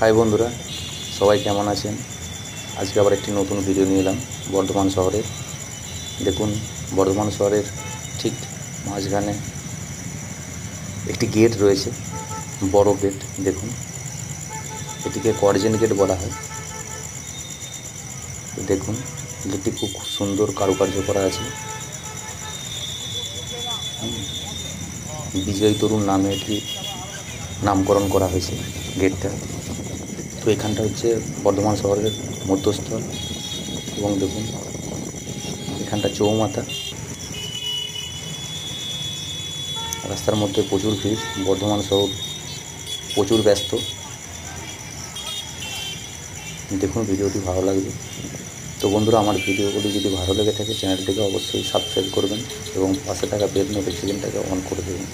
High বন্ধুরা, সবাই কেমন আছেন? আজকে আবার একটি নতুন ভিডিও নিয়ে এলাম বর্ধমান শহরের। দেখুন, বর্ধমান শহরের ঠিক মাঝখানে একটি গেট রয়েছে, বড় গেট। দেখুন, এটিকে কর্জেন গেট বলা হয়। দেখুন, গেটটি খুব সুন্দর কারুকার্য করা আছে। বিজয় তরুণ নামে এটি নামকরণ করা হয়েছে গেটটা। তো এখানটা হচ্ছে বর্ধমান শহরের মধ্যস্থল। এবং দেখুন, এখানটা চৌমাথা। রাস্তার মধ্যে প্রচুর ভিড়, বর্ধমান শহর প্রচুর ব্যস্ত। দেখুন, ভিডিওটি ভালো লাগবে। তো বন্ধুরা, আমার ভিডিওগুলি যদি ভালো লেগে থাকে চ্যানেলটিকে অবশ্যই সাবস্ক্রাইব করবেন এবং পাশে থাকা বেল নোটিফিকেশনটাকে অন করে দেবেন।